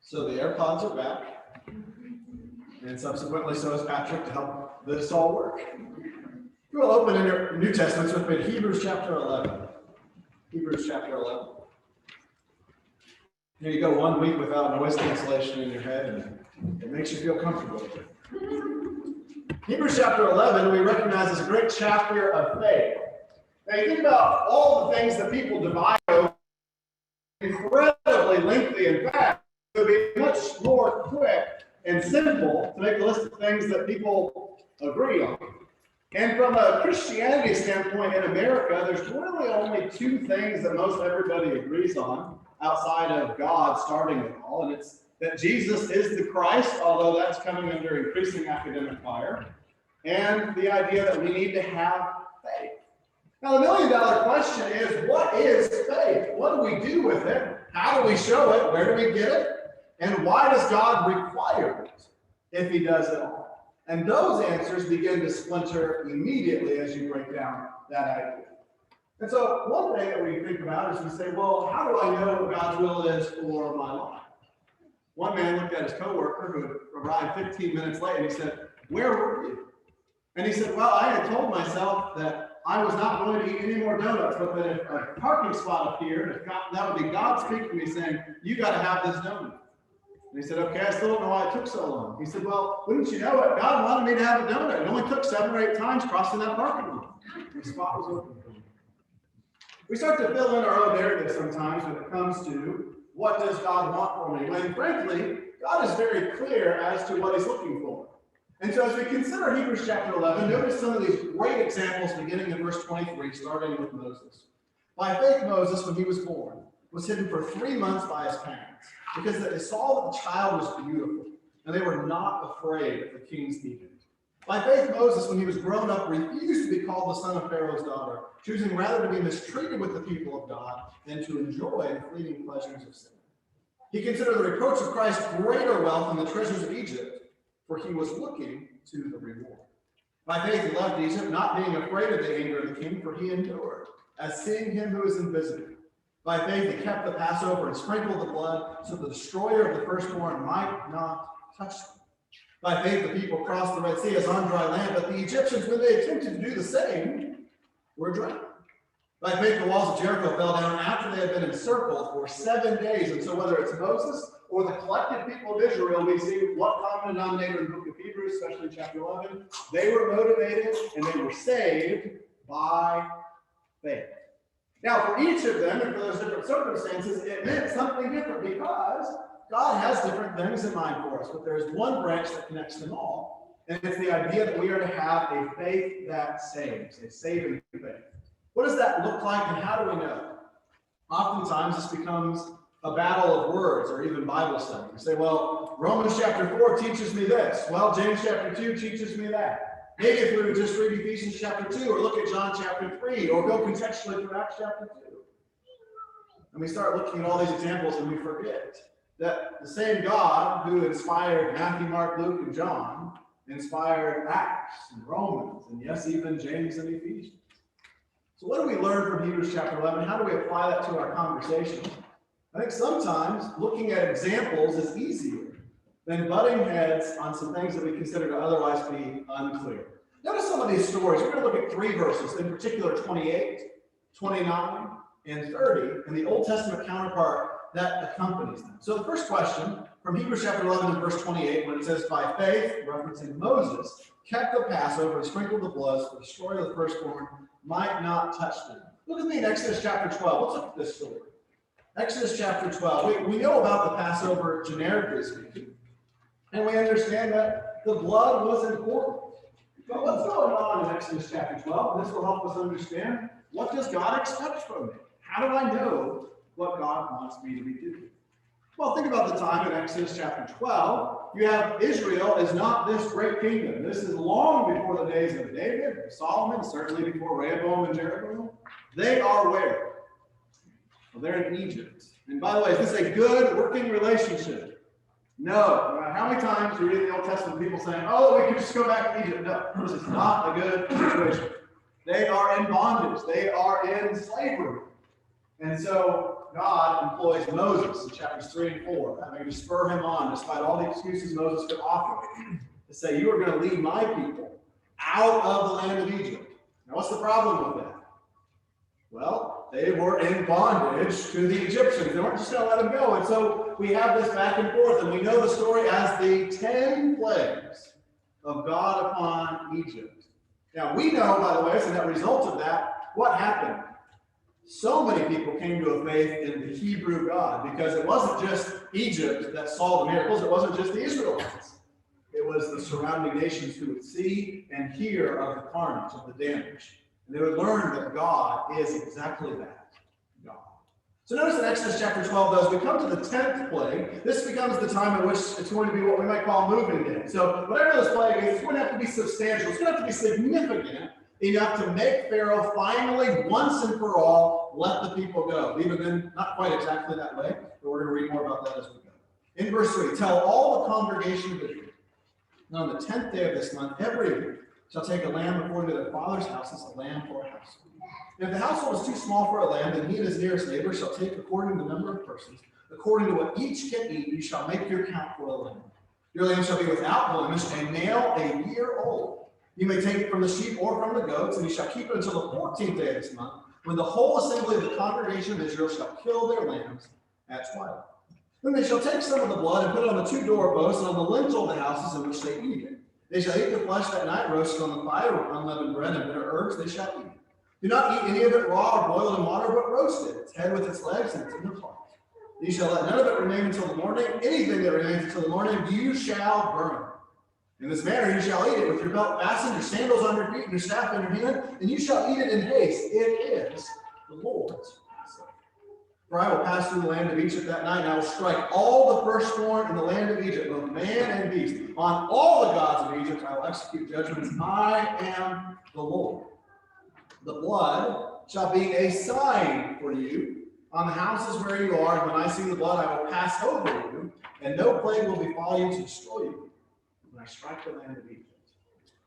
So the AirPods are back, and subsequently so is Patrick to help this all work. You will open in your New Testaments with me, Hebrews chapter 11. Hebrews chapter 11. Here you go, 1 week without noise cancellation in your head, and it makes you feel comfortable with it. Hebrews chapter 11 we recognize as a great chapter of faith. Now you think about all the things that people divide over, incredibly lengthy and fast. It would be much more quick and simple to make a list of things that people agree on. And from a Christianity standpoint in America, there's really only two things that most everybody agrees on outside of God starting it all, and it's that Jesus is the Christ, although that's coming under increasing academic fire, and the idea that we need to have faith. Now, the million-dollar question is, what is faith? What do we do with it? How do we show it? Where do we get it? And why does God require it if he does it all? And those answers begin to splinter immediately as you break down that idea. And so one thing that we think about is we say, well, how do I know what God's will is for my life? One man looked at his coworker who had arrived 15 minutes late, and he said, "Where were you?" And he said, "Well, I had told myself that I was not going to eat any more donuts, but that if a parking spot appeared, if God, that would be God speaking to me saying, you got to have this donut." And he said, "Okay, I still don't know why it took so long." He said, "Well, wouldn't you know it? God wanted me to have a donut. It only took 7 or 8 times crossing that parking lot. The spot was open for me." We start to fill in our own narrative sometimes when it comes to what does God want for me? When frankly, God is very clear as to what he's looking for. And so as we consider Hebrews chapter 11, notice some of these great examples beginning in verse 23, starting with Moses. By faith, Moses, when he was born, was hidden for 3 months by his parents, because they saw that the child was beautiful, and they were not afraid of the king's edict. By faith, Moses, when he was grown up, refused to be called the son of Pharaoh's daughter, choosing rather to be mistreated with the people of God than to enjoy the fleeting pleasures of sin. He considered the reproach of Christ greater wealth than the treasures of Egypt, for he was looking to the reward. By faith, he left Egypt, not being afraid of the anger of the king, for he endured, as seeing him who is invisible. By faith, he kept the Passover and sprinkled the blood, so the destroyer of the firstborn might not touch them. By faith, the people crossed the Red Sea as on dry land, but the Egyptians, when they attempted to do the same, were drowned. By faith, the walls of Jericho fell down after they had been encircled for 7 days. And so whether it's Moses or the collective people of Israel, we see what common denominator in the book of Hebrews, especially chapter 11, they were motivated and they were saved by faith. Now, for each of them, and for those different circumstances, it meant something different because God has different things in mind for us, but there's one branch that connects them all, and it's the idea that we are to have a faith that saves, a saving faith. What does that look like, and how do we know? Oftentimes, this becomes a battle of words or even Bible study. You say, well, Romans chapter 4 teaches me this. Well, James chapter 2 teaches me that. Maybe if we would just read Ephesians chapter 2 or look at John chapter 3 or go contextually through Acts chapter 2. And we start looking at all these examples and we forget that the same God who inspired Matthew, Mark, Luke, and John inspired Acts and Romans and yes, even James and Ephesians. So what do we learn from Hebrews chapter 11? How do we apply that to our conversation? I think sometimes looking at examples is easier than butting heads on some things that we consider to otherwise be unclear. Notice some of these stories. We're going to look at 3 verses, in particular 28, 29, and 30, and the Old Testament counterpart that accompanies them. So the first question from Hebrews chapter 11 and verse 28, when it says, by faith, referencing Moses, kept the Passover and sprinkled the blood so the destroyer of the firstborn might not touch them. Look with me in Exodus chapter 12. Let's look at this story. Exodus chapter 12. We know about the Passover generically speaking, and we understand that the blood was important. But what's going on in Exodus chapter 12? This will help us understand, what does God expect from me? How do I know what God wants me to be doing? Well, think about the time in Exodus chapter 12. You have Israel is not this great kingdom. This is long before the days of David, Solomon, certainly before Rehoboam and Jeroboam. They are where? Well, they're in Egypt. And by the way, is this a good working relationship? No. How many times do you read in the Old Testament people saying, oh, we can just go back to Egypt? No, this is not a good situation. They are in bondage. They are in slavery. And so God employs Moses in chapters 3 and 4, having to spur him on, despite all the excuses Moses could offer, to say, you are going to lead my people out of the land of Egypt. Now, what's the problem with that? Well, they were in bondage to the Egyptians. They weren't just going to let them go. And so we have this back and forth, and we know the story as the 10 plagues of God upon Egypt. Now, we know, by the way, as a net result of that, what happened. So many people came to a faith in the Hebrew God, because it wasn't just Egypt that saw the miracles. It wasn't just the Israelites. It was the surrounding nations who would see and hear of the carnage, of the damage. And they would learn that God is exactly that, God. So notice in Exodus chapter 12, though, as we come to the 10th plague, this becomes the time in which it's going to be what we might call moving day. So whatever this plague is, it's going to have to be substantial. It's going to have to be significant enough to make Pharaoh finally, once and for all, let the people go. Even then, not quite exactly that way, but we're going to read more about that as we go. In verse 3, tell all the congregation of Israel, and on the 10th day of this month, every year, shall take a lamb according to their father's houses, a lamb for a household. And if the household is too small for a lamb, then he and his nearest neighbor shall take according to the number of persons. According to what each can eat, you shall make your count for a lamb. Your lamb shall be without blemish, a male a year old. You may take it from the sheep or from the goats, and you shall keep it until the 14th day of this month, when the whole assembly of the congregation of Israel shall kill their lambs at twilight. Then they shall take some of the blood and put it on the two doorposts and on the lintel of the houses in which they eat it. They shall eat the flesh that night, roasted on the fire with unleavened bread and bitter herbs. They shall eat it. Do not eat any of it raw or boiled in water, but roast it, its head with its legs and its inner parts. You shall let none of it remain until the morning. Anything that remains until the morning, you shall burn. In this manner you shall eat it, with your belt fastened, your sandals on your feet, and your staff in your hand, and you shall eat it in haste. It is the Lord's Passover. For I will pass through the land of Egypt that night, and I will strike all the firstborn in the land of Egypt, both man and beast. On all the gods of Egypt I will execute judgments. I am the Lord. The blood shall be a sign for you on the houses where you are, and when I see the blood, I will pass over you, and no plague will befall you to destroy you when I strike the land of Egypt.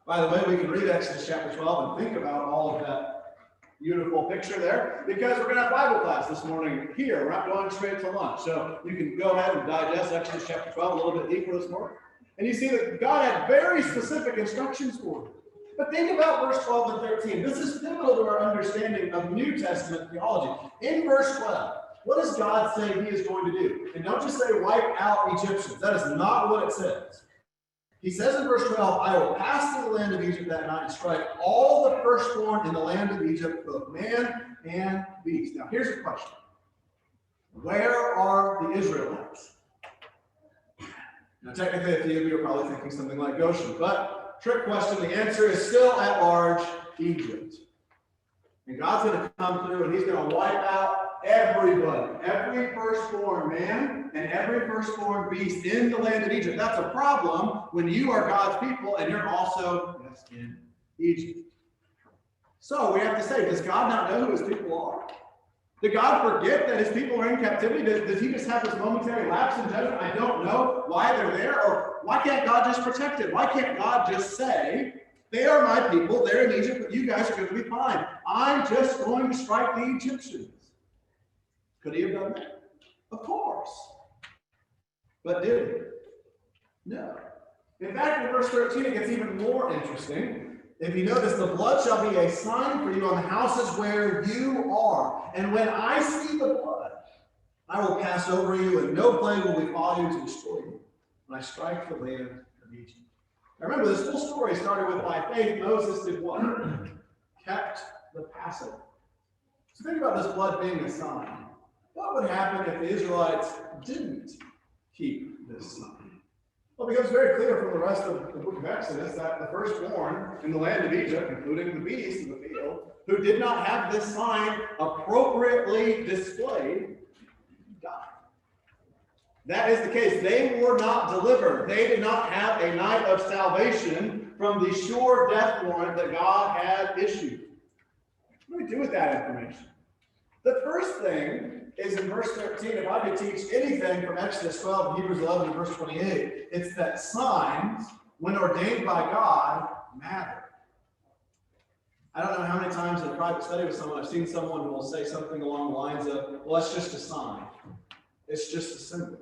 By the way, we can read Exodus chapter 12 and think about all of that beautiful picture there, because we're going to have Bible class this morning here. We're not going straight to lunch. So you can go ahead and digest Exodus chapter 12 a little bit deeper this morning. And you see that God had very specific instructions for it. But think about verse 12 and 13. This is pivotal to our understanding of New Testament theology. In verse 12, what does God say he is going to do? And don't just say wipe out Egyptians. That is not what it says. He says in verse 12, I will pass through the land of Egypt that night and strike all the firstborn in the land of Egypt, both man and beast. Now, here's a question. Where are the Israelites? Now, technically, a few of you are probably thinking something like Goshen, but trick question, the answer is still at large, Egypt. And God's going to come through and he's going to wipe out everybody, every firstborn man and every firstborn beast in the land of Egypt. That's a problem when you are God's people and you're also in Egypt. So we have to say, does God not know who his people are? Did God forget that his people are in captivity? Does he just have this momentary lapse in judgment? I don't know why they're there, or why can't God just protect it? Why can't God just say, they are my people, they're in Egypt, but you guys are going to be fine. I'm just going to strike the Egyptians. Could he have done that? Of course. But did he? No. In fact, in verse 13, it gets even more interesting. If you notice, the blood shall be a sign for you on the houses where you are. And when I see the blood, I will pass over you, and no plague will befall you to destroy you when I strike the land of Egypt. Now remember, this whole story started with, by faith, Moses did what? Kept the Passover. So think about this blood being a sign. What would happen if the Israelites didn't keep this sign? Well, it becomes very clear from the rest of the book of Exodus that the firstborn in the land of Egypt, including the beasts in the field, who did not have this sign appropriately displayed, died. That is the case. They were not delivered. They did not have a night of salvation from the sure death warrant that God had issued. What do we do with that information? The first thing is in verse 13, if I could teach anything from Exodus 12 and Hebrews 11 and verse 28, it's that signs, when ordained by God, matter. I don't know how many times in a private study with someone, I've seen someone who will say something along the lines of, well, that's just a sign. It's just a symbol.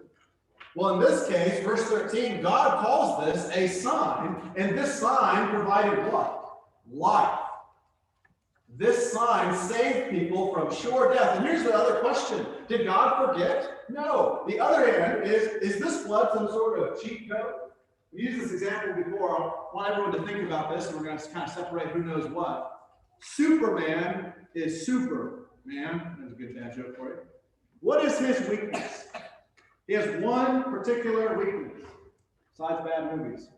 Well, in this case, verse 13, God calls this a sign, and this sign provided what? Life. This sign saved people from sure death. And here's the other question. Did God forget? No. The other end is this blood some sort of cheat code? We used this example before. I want everyone to think about this, and we're going to kind of separate who knows what. Superman is Superman. That's a good dad joke for you. What is his weakness? He has one particular weakness, besides bad movies.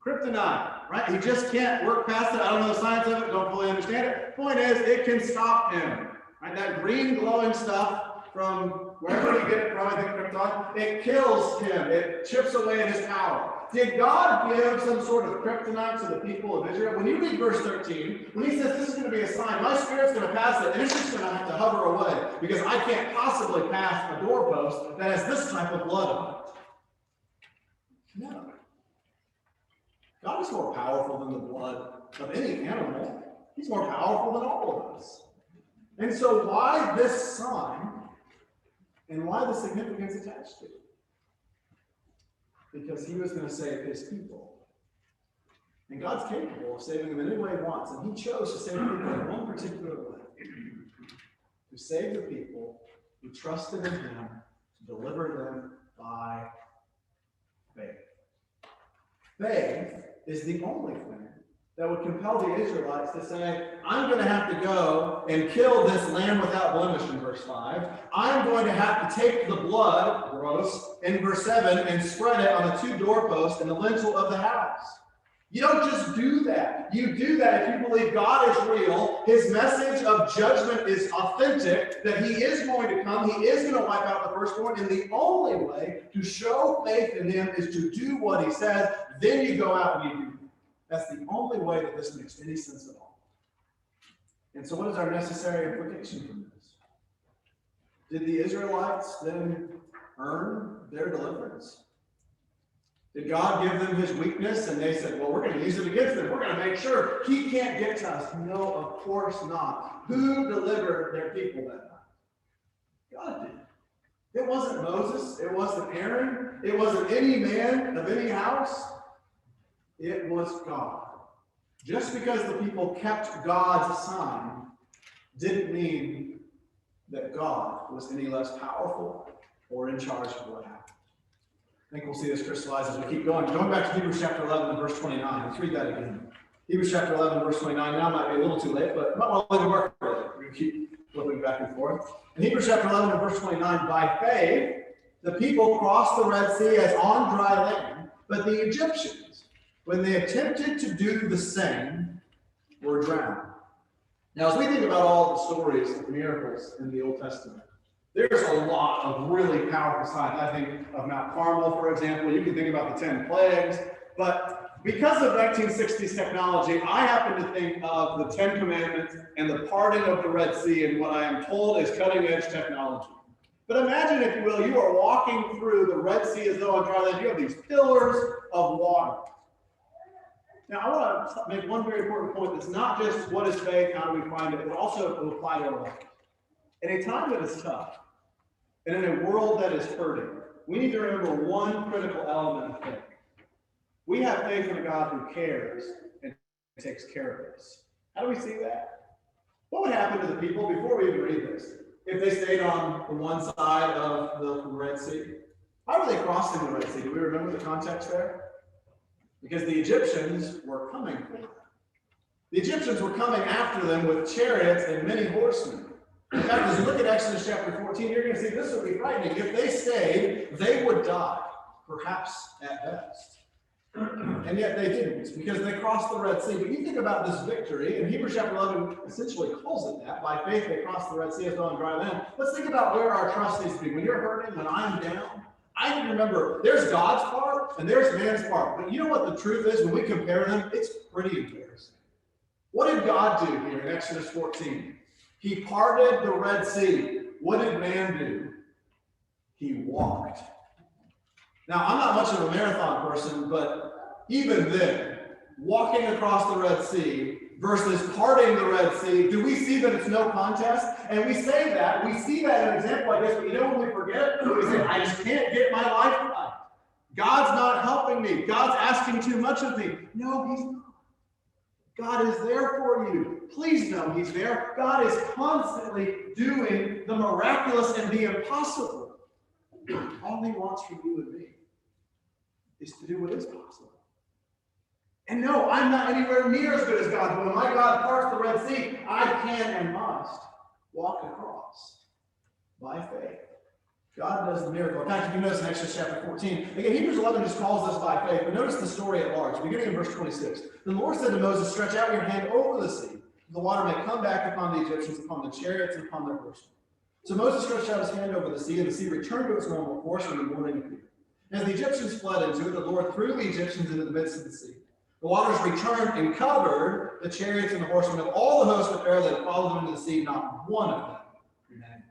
Kryptonite, right? He just can't work past it. I don't know the science of it, don't fully understand it. Point is, it can stop him. Right? That green glowing stuff from wherever you get it from, I think krypton, it kills him. It chips away at his power. Did God give some sort of kryptonite to the people of Israel? When you read verse 13, when he says this is going to be a sign, my spirit's going to pass it, and it's just going to have to hover away because I can't possibly pass a doorpost that has this type of blood on it. No. God is more powerful than the blood of any animal. He's more powerful than all of us. And so why this sign and why the significance attached to it? Because he was going to save his people. And God's capable of saving them in any way he wants. And he chose to save people in one particular way. To save the people who trusted in him to deliver them by faith. Faith is the only thing that would compel the Israelites to say, I'm going to have to go and kill this lamb without blemish in verse 5. I'm going to have to take the blood, gross, in verse 7 and spread it on the two doorposts and the lintel of the house. You don't just do that. You do that if you believe God is real, his message of judgment is authentic, that he is going to come, he is going to wipe out the firstborn, and the only way to show faith in him is to do what he says. Then you go out and you do that. That's the only way that this makes any sense at all. And so what is our necessary implication from this? Did the Israelites then earn their deliverance? Did God give them his weakness and they said, well, we're going to use it against him. We're going to make sure he can't get to us. No, of course not. Who delivered their people that night? God did. It wasn't Moses. It wasn't Aaron. It wasn't any man of any house. It was God. Just because the people kept God's sign didn't mean that God was any less powerful or in charge of what happened. I think we'll see this crystallized as we keep going. Going back to Hebrews chapter 11 and verse 29. Let's read that again. Hebrews chapter 11 and verse 29. Now might be a little too late, but might want to leave it work for it. We're going to keep flipping back and forth. In Hebrews chapter 11 and verse 29, by faith, the people crossed the Red Sea as on dry land, but the Egyptians, when they attempted to do the same, were drowned. Now, as we think about all the stories of miracles in the Old Testament, there's a lot of really powerful signs. I think of Mount Carmel, for example. You can think about the 10 plagues. But because of 1960s technology, I happen to think of the 10 Commandments and the parting of the Red Sea and what I am told is cutting-edge technology. But imagine, if you will, you are walking through the Red Sea as though on dry land. You have these pillars of water. Now, I want to make one very important point. That's not just what is faith, how do we find it, but also it will apply to our life. In a time that is tough, and in a world that is hurting, we need to remember one critical element of faith. We have faith in a God who cares and takes care of us. How do we see that? What would happen to the people, before we even read this, if they stayed on the one side of the Red Sea? How were they crossing the Red Sea? Do we remember the context there? Because the Egyptians were coming for them. The Egyptians were coming after them with chariots and many horsemen. In fact, as you look at Exodus chapter 14, you're going to see this would be frightening. If they stayed, they would die, perhaps at best. And yet they didn't, because they crossed the Red Sea. But you think about this victory, and Hebrews chapter 11 essentially calls it that. By faith, they crossed the Red Sea as though on dry land. Let's think about where our trust needs to be. When you're hurting, when I'm down, I need to remember there's God's part and there's man's part. But you know what the truth is? When we compare them, it's pretty embarrassing. What did God do here in Exodus 14? He parted the Red Sea. What did man do? He walked. Now, I'm not much of a marathon person, but even then, walking across the Red Sea, versus parting the Red Sea, do we see that it's no contest? And we say that, we see that in an example like this, but you know when we forget? We say, I just can't get my life right. God's not helping me. God's asking too much of me. No, he's not. God is there for you. Please know he's there. God is constantly doing the miraculous and the impossible. All he wants from you and me is to do what is possible. And no, I'm not anywhere near as good as God. But when my God parts the Red Sea, I can and must walk across by faith. God does the miracle. In fact, if you notice in Exodus chapter 14, again, Hebrews 11 just calls us by faith, but notice the story at large, beginning in verse 26. The Lord said to Moses, stretch out your hand over the sea, the water may come back upon the Egyptians, upon the chariots, and upon their horsemen. So Moses stretched out his hand over the sea, and the sea returned to its normal course when the morning appeared. As the Egyptians fled into it, the Lord threw the Egyptians into the midst of the sea. The waters returned and covered the chariots and the horsemen of all the host of Pharaoh that had followed them into the sea. Not one of them remained.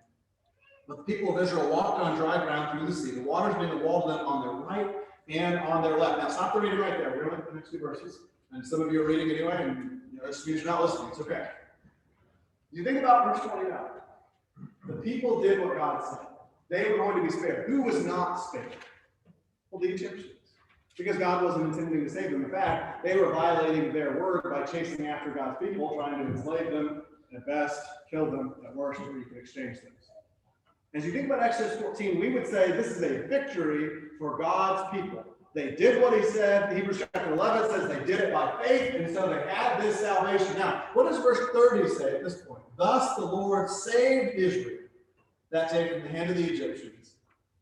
But the people of Israel walked on dry ground through the sea, the waters being a wall to them on their right and on their left. Now stop the reading right there. We're going to look at the next two verses. And some of you are reading anyway, and that just means you're not listening. It's okay. You think about verse 29. The people did what God said. They were going to be spared. Who was not spared? Well, the Egyptians. Because God wasn't intending to save them. In fact, they were violating their word by chasing after God's people, trying to enslave them, at best, kill them, at worst, where you could exchange things. As you think about Exodus 14, we would say this is a victory for God's people. They did what he said. Hebrews chapter 11 says they did it by faith, and so they had this salvation. Now, what does verse 30 say at this point? Thus the Lord saved Israel that day from the hand of the Egyptians,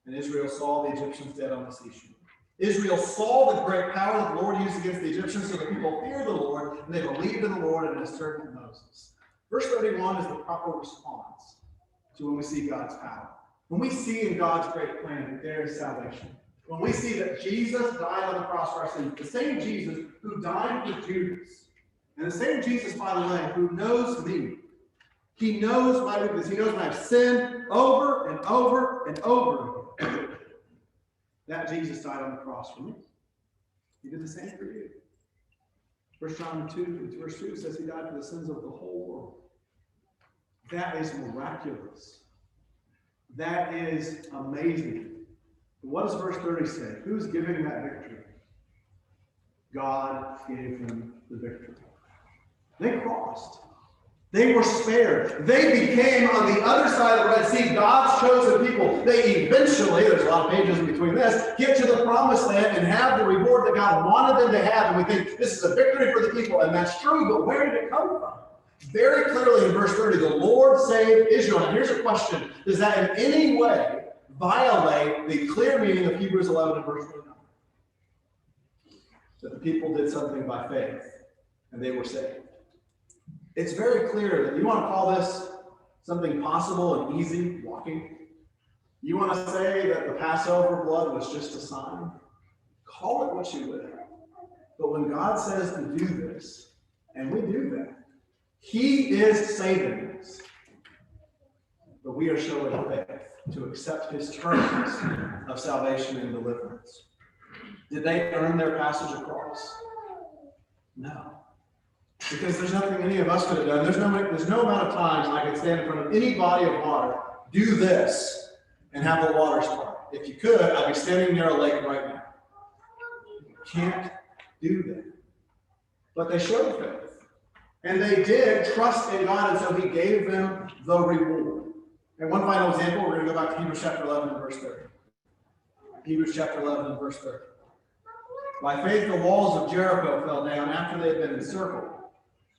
and Israel saw the Egyptians dead on the seashore. Israel saw the great power that the Lord used against the Egyptians, so the people feared the Lord, and they believed in the Lord and his servant Moses. Verse 31 is the proper response to when we see God's power. When we see in God's great plan that there is salvation. When we see that Jesus died on the cross for our sins, the same Jesus who died for Judas, and the same Jesus, by the way, who knows me. He knows my weakness. He knows when I've sinned over and over and over again. That Jesus died on the cross for me. He did the same for you. 1 John 2, verse 2 says he died for the sins of the whole world. That is miraculous. That is amazing. But what does verse 30 say? Who's giving that victory? God gave them the victory. They crossed. They were spared. They became, on the other side of the Red Sea, God's chosen people. They eventually, there's a lot of pages in between this, get to the promised land and have the reward that God wanted them to have. And we think this is a victory for the people. And that's true, but where did it come from? Very clearly in verse 30, the Lord saved Israel. And here's a question. Does that in any way violate the clear meaning of Hebrews 11 and verse 29? That the people did something by faith and they were saved. It's very clear that you want to call this something possible and easy, walking. You want to say that the Passover blood was just a sign. Call it what you will. But when God says to do this, and we do that, he is saving us. But we are showing faith to accept his terms of salvation and deliverance. Did they earn their passage across? No. Because there's nothing any of us could have done. There's no amount of times I could stand in front of any body of water, do this, and have the waters part. If you could, I'd be standing near a lake right now. You can't do that. But they showed faith. And they did trust in God, and so he gave them the reward. And one final example, we're going to go back to Hebrews chapter 11 and verse 30. Hebrews chapter 11 and verse 30. By faith, the walls of Jericho fell down after they had been encircled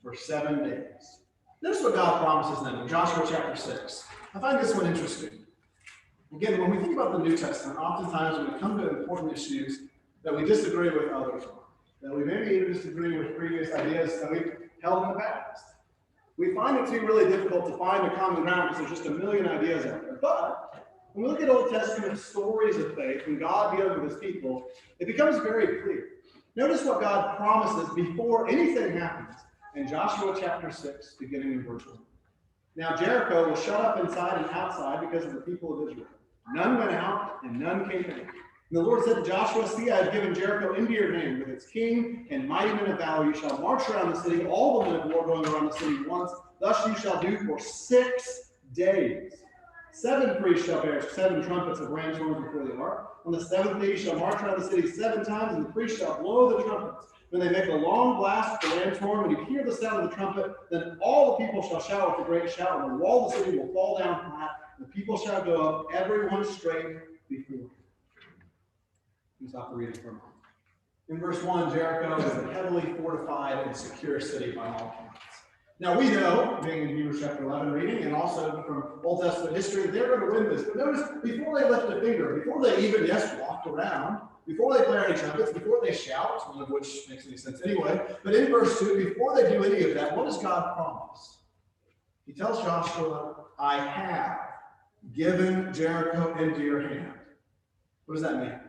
for 7 days. Notice what God promises them in Joshua chapter 6. I find this one interesting. Again, when we think about the New Testament, oftentimes when we come to important issues that we disagree with others on, that we maybe even disagree with previous ideas that we've held in the past, we find it to be really difficult to find a common ground because there's just a million ideas out there. But when we look at Old Testament stories of faith and God dealing with his people, it becomes very clear. Notice what God promises before anything happens in Joshua chapter 6, beginning in verse 1. Now Jericho was shut up inside and outside because of the people of Israel. None went out and none came in. And the Lord said to Joshua, see, I have given Jericho into your hand with its king and mighty men of valor. You shall march around the city, all the men of war going around the city once. Thus you shall do for 6 days. 7 priests shall bear 7 trumpets of ram's horns before the ark. On the 7th day you shall march around the city 7 times, and the priests shall blow the trumpets. When they make a long blast with the ram's horn, when you hear the sound of the trumpet, then all the people shall shout with a great shout, and the wall of the city will fall down flat, and the people shall go up, everyone straight before him. Stop the reading for a moment. In verse 1, Jericho is a heavily fortified and secure city by all accounts. Now we know, being in Hebrews chapter 11 reading, and also from Old Testament history, that they're going to win this. But notice, before they lift a finger, before they even, walk around, before they blare any trumpets, before they shout, none of which makes any sense anyway, but in verse 2, before they do any of that, what does God promise? He tells Joshua, I have given Jericho into your hand. What does that mean?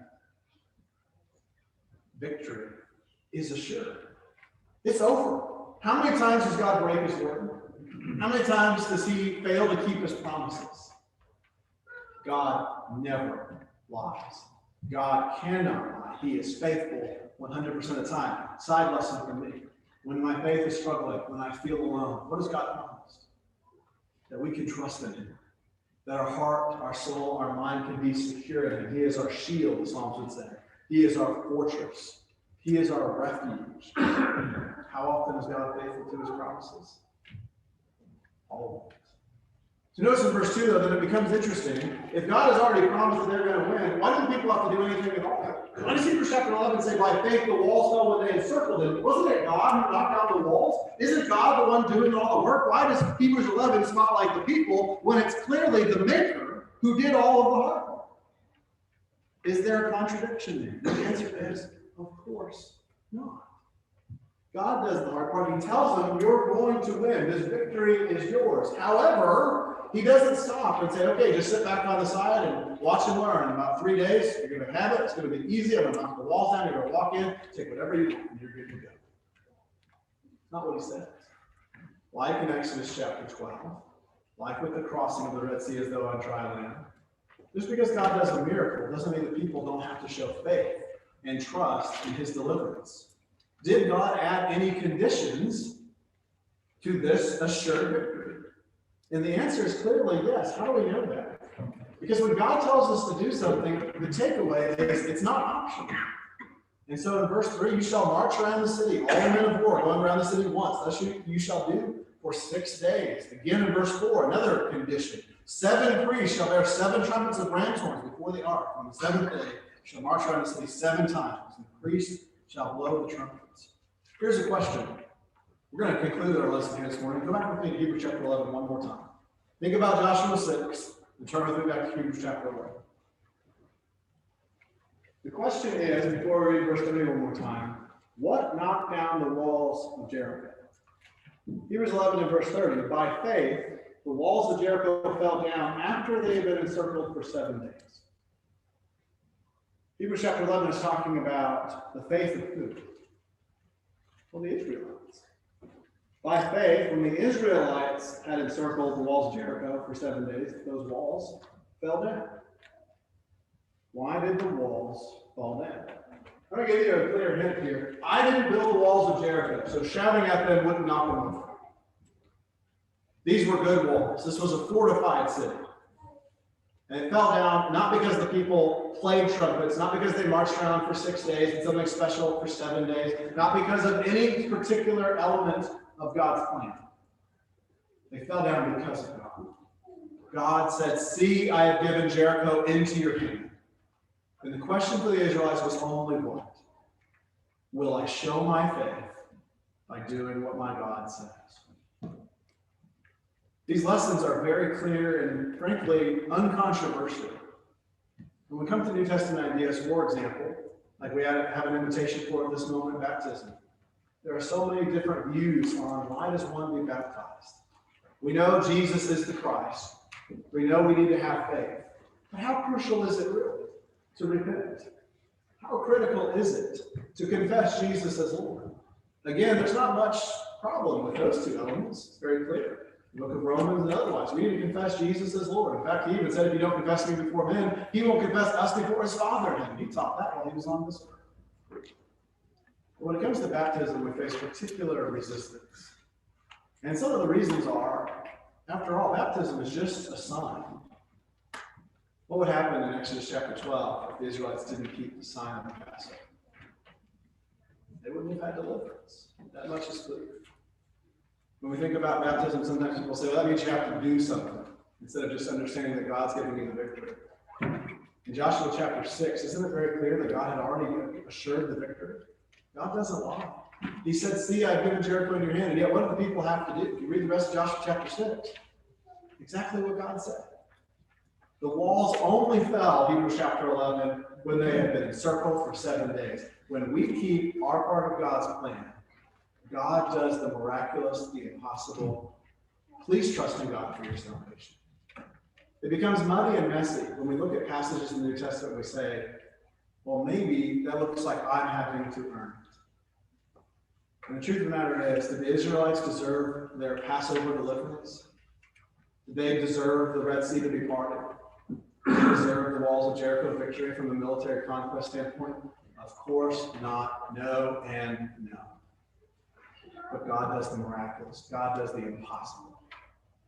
Victory is assured. It's over. How many times does God break his word? How many times does he fail to keep his promises? God never lies. God cannot lie. He is faithful 100% of the time. Side lesson for me. When my faith is struggling, when I feel alone, what has God promised? That we can trust in him. That our heart, our soul, our mind can be secure in him. He is our shield, the Psalms would say. He is our fortress. He is our refuge. How often is God faithful to his promises? Always. So notice in verse 2, though, that it becomes interesting. If God has already promised that they're going to win, why do people have to do anything at all? Why does Hebrews chapter 11 say, by faith the walls fell when they encircled it? Wasn't it God who knocked down the walls? Isn't God the one doing all the work? Why does Hebrews 11 spotlight the people when it's clearly the Maker who did all of the hard work? Is there a contradiction there? The answer is, of course not. God does the hard part. He tells them, you're going to win. This victory is yours. However, he doesn't stop and say, okay, just sit back on the side and watch and learn. In about 3 days, you're going to have it. It's going to be easy. I'm going to knock the walls down. You're going to walk in, take whatever you want, and you're good to go. That's not what he says. Like in Exodus chapter 12, like with the crossing of the Red Sea as though on dry land, just because God does a miracle doesn't mean that people don't have to show faith and trust in his deliverance. Did God add any conditions to this assured victory? And the answer is clearly yes. How do we know that? Because when God tells us to do something, the takeaway is it's not optional. And so in verse 3, you shall march around the city, all the men of war going around the city once. Thus you shall do for 6 days. Again in verse 4, another condition. 7 priests shall bear 7 trumpets of ram's horns before the ark. On the 7th day, you shall march around the city 7 times. And the priests shall blow the trumpets. Here's a question. We're going to conclude our lesson here this morning. Go back with me to Hebrews chapter 11 one more time. Think about Joshua 6 and turn with me back to Hebrews chapter 11. The question is, before we read verse 3 one more time, what knocked down the walls of Jericho? Hebrews 11 and verse 30. By faith, the walls of Jericho fell down after they had been encircled for 7 days. Hebrews chapter 11 is talking about the faith of who? Well, the Israelites. By faith, when the Israelites had encircled the walls of Jericho for 7 days, those walls fell down. Why did the walls fall down? I'm going to give you a clear hint here. I didn't build the walls of Jericho, so shouting at them wouldn't knock them over. These were good walls. This was a fortified city. And it fell down not because the people played trumpets, not because they marched around for 6 days and something special for 7 days, not because of any particular element of God's plan. They fell down because of God. God said, see, I have given Jericho into your hand. And the question for the Israelites was only what? Will I show my faith by doing what my God says? These lessons are very clear and, frankly, uncontroversial. When we come to New Testament ideas, for example, like we have an invitation for at this moment, baptism, there are so many different views on why does one be baptized. We know Jesus is the Christ. We know we need to have faith. But how crucial is it really to repent? How critical is it to confess Jesus as Lord? Again, there's not much problem with those two elements. It's very clear. The book of Romans and otherwise Israelites. We need to confess Jesus as Lord. In fact, he even said, if you don't confess me before men, he won't confess us before his Father. And he taught that while he was on this earth. But when it comes to baptism, we face particular resistance. And some of the reasons are, after all, baptism is just a sign. What would happen in Exodus chapter 12 if the Israelites didn't keep the sign of the Passover? They wouldn't have had deliverance. That much is clear. When we think about baptism, sometimes people say, well, that means you have to do something, instead of just understanding that God's giving you the victory. In Joshua chapter 6, isn't it very clear that God had already assured the victory? God doesn't lie. He said, see, I've given Jericho in your hand. And yet, what do the people have to do? If you read the rest of Joshua chapter 6, exactly what God said. The walls only fell, Hebrews chapter 11, when they had been encircled for 7 days. When we keep our part of God's plan, God does the miraculous, the impossible. Please trust in God for your salvation. It becomes muddy and messy when we look at passages in the New Testament and we say, well, maybe that looks like I'm having to earn it. And the truth of the matter is, did the Israelites deserve their Passover deliverance? Did they deserve the Red Sea to be parted? Did they deserve the walls of Jericho victory from a military conquest standpoint? Of course not. No and no. But God does the miraculous. God does the impossible.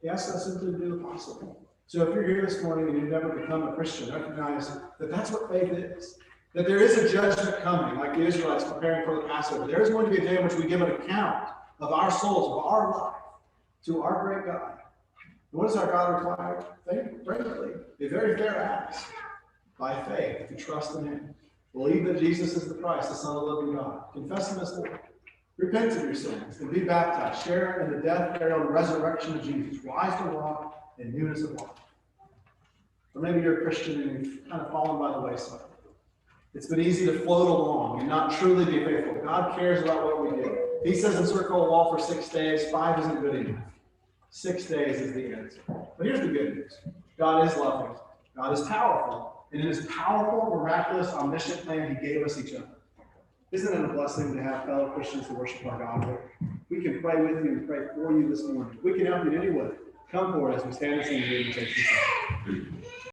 He asks us simply to do the possible. So if you're here this morning and you've never become a Christian, recognize that that's what faith is. That there is a judgment coming, like the Israelites preparing for the Passover. There is going to be a day in which we give an account of our souls, of our life, to our great God. And what does our God require? Think, frankly, a very fair ask. By faith, to trust in him. Believe that Jesus is the Christ, the Son of the living God. Confess him as Lord. Repent of your sins and be baptized. Share in the death, burial, and resurrection of Jesus. Rise to walk in newness of life. Or maybe you're a Christian and you've kind of fallen by the wayside. It's been easy to float along and not truly be faithful. God cares about what we do. He says encircle a wall for 6 days. 5 isn't good enough. 6 days is the answer. But here's the good news. God is loving. God is powerful. And in his powerful, miraculous, omniscient plan, he gave us each other. Isn't it a blessing to have fellow Christians to worship our God with? We can pray with you and pray for you this morning. We can help you in any way. Come forward as we stand and sing the invitation song.